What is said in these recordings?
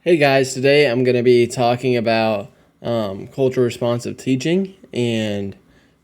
Hey guys, today I'm going to be talking about cultural responsive teaching and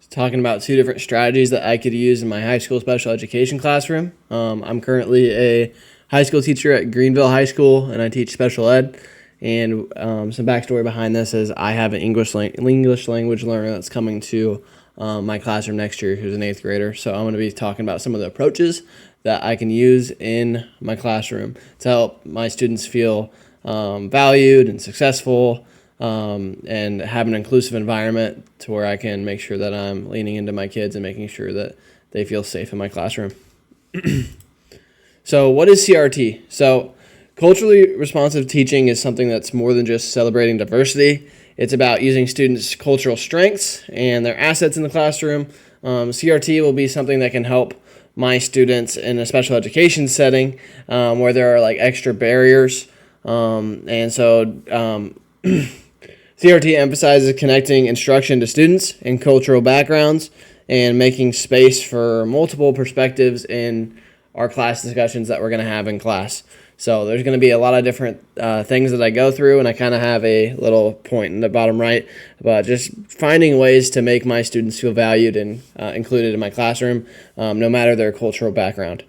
talking about two different strategies that I could use in my high school special education classroom. I'm currently a high school teacher at Greenville High School and I teach special ed. And some backstory behind this is I have an English language learner that's coming to my classroom next year who's an 8th grader. So I'm going to be talking about some of the approaches that I can use in my classroom to help my students feel valued and successful, and have an inclusive environment to where I can make sure that I'm leaning into my kids and making sure that they feel safe in my classroom. So what is CRT? So culturally responsive teaching is something that's more than just celebrating diversity. It's about using students' cultural strengths and their assets in the classroom. CRT will be something that can help my students in a special education setting where there are like extra barriers. CRT emphasizes connecting instruction to students and cultural backgrounds and making space for multiple perspectives in our class discussions that we're going to have in class. So there's going to be a lot of different things that I go through, and I kind of have a little point in the bottom right about just finding ways to make my students feel valued and included in my classroom, no matter their cultural background.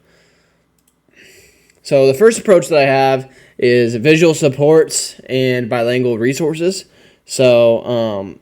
So the first approach that I have is visual supports and bilingual resources. So,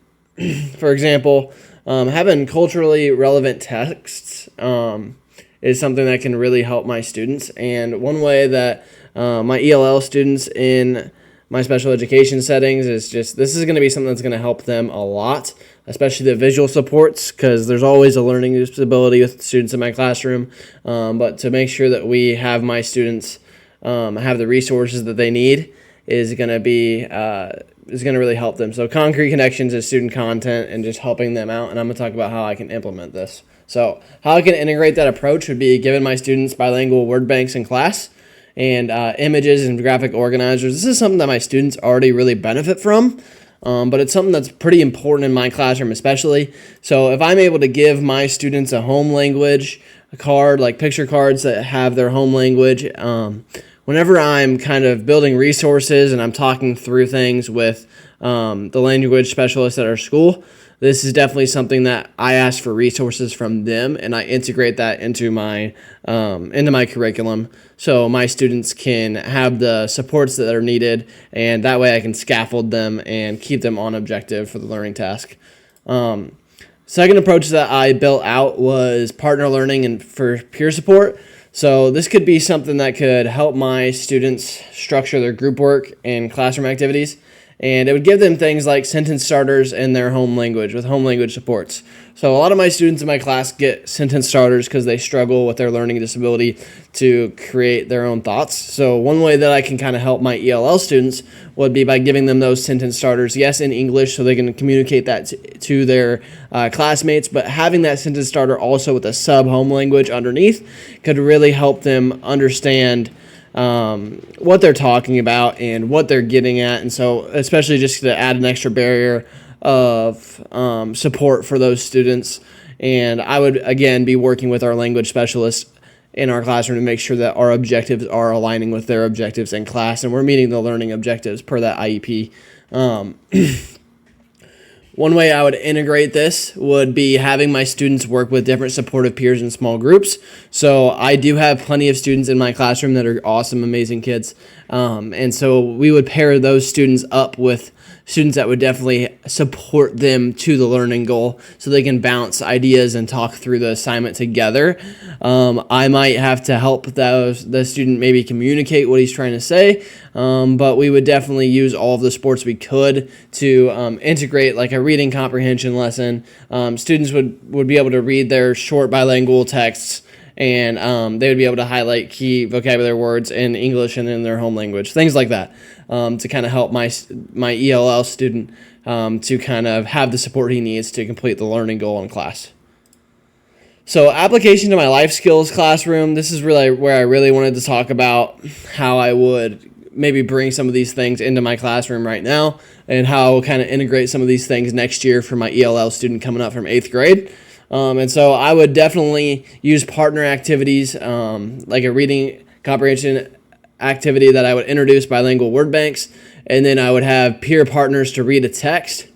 for example, having culturally relevant texts is something that can really help my students. And one way that my ELL students in my special education settings is this is going to be something that's going to help them a lot, especially the visual supports, because there's always a learning disability with students in my classroom. But to make sure that we have my students have the resources that they need is going to really help them. So concrete connections is student content and just helping them out. And I'm going to talk about how I can implement this. So how I can integrate that approach would be giving my students bilingual word banks in class and images and graphic organizers. This is something that my students already really benefit from, but it's something that's pretty important in my classroom especially. So if I'm able to give my students a home language card, like picture cards that have their home language, whenever I'm kind of building resources and I'm talking through things with the language specialists at our school, this is definitely something that I ask for resources from them, and I integrate that into my curriculum so my students can have the supports that are needed, and that way I can scaffold them and keep them on objective for the learning task. Second approach that I built out was partner learning and for peer support. So this could be something that could help my students structure their group work and classroom activities. And it would give them things like sentence starters in their home language with home language supports. So a lot of my students in my class get sentence starters because they struggle with their learning disability to create their own thoughts. So one way that I can kind of help my ELL students would be by giving them those sentence starters, yes, in English, so they can communicate that to their classmates, but having that sentence starter also with a sub-home language underneath could really help them understand what they're talking about and what they're getting at. And so especially just to add an extra barrier of support for those students. And I would, again, be working with our language specialists in our classroom to make sure that our objectives are aligning with their objectives in class and we're meeting the learning objectives per that IEP. One way I would integrate this would be having my students work with different supportive peers in small groups. So I do have plenty of students in my classroom that are awesome, amazing kids. And so we would pair those students up with students that would definitely support them to the learning goal so they can bounce ideas and talk through the assignment together. I might have to help the student maybe communicate what he's trying to say, but we would definitely use all of the supports we could to integrate like a reading comprehension lesson. Students would be able to read their short bilingual texts, and they would be able to highlight key vocabulary words in English and in their home language, things like that, to kind of help my ELL student to kind of have the support he needs to complete the learning goal in class. So application to my life skills classroom, this is really where I really wanted to talk about how I would maybe bring some of these things into my classroom right now and how I'll kind of integrate some of these things next year for my ELL student coming up from 8th grade. And so I would definitely use partner activities, like a reading comprehension activity that I would introduce bilingual word banks and then I would have peer partners to read a text.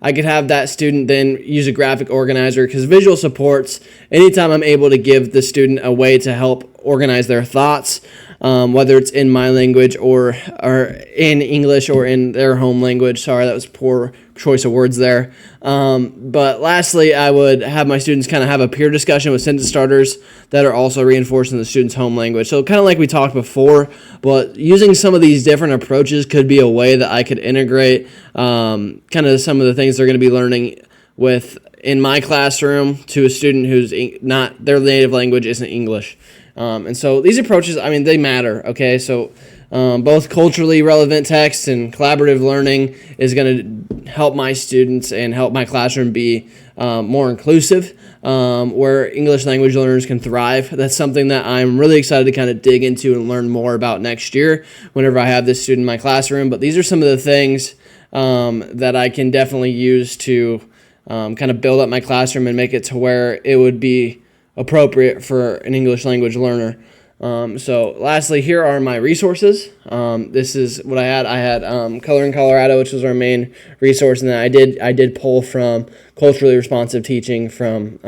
I could have that student then use a graphic organizer, because visual supports, anytime I'm able to give the student a way to help organize their thoughts, whether it's in my language or in English or in their home language. Sorry, that was poor choice of words there. But lastly, I would have my students kind of have a peer discussion with sentence starters that are also reinforcing the student's home language. So kind of like we talked before, but using some of these different approaches could be a way that I could integrate kind of some of the things they're going to be learning with in my classroom to a student who's not, their native language isn't English. And so these approaches, I mean, they matter, okay? So both culturally relevant text and collaborative learning is going to help my students and help my classroom be more inclusive, where English language learners can thrive. That's something that I'm really excited to kind of dig into and learn more about next year whenever I have this student in my classroom. But these are some of the things that I can definitely use to kind of build up my classroom and make it to where it would be appropriate for an English language learner. So lastly, here are my resources. This is what I had. I had Coloring Colorado, which was our main resource, and then I did pull from Culturally Responsive Teaching from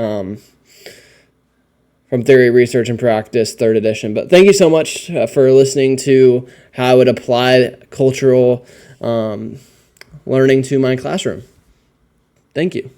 Theory, Research, and Practice, 3rd edition. But thank you so much for listening to how I would apply cultural learning to my classroom. Thank you.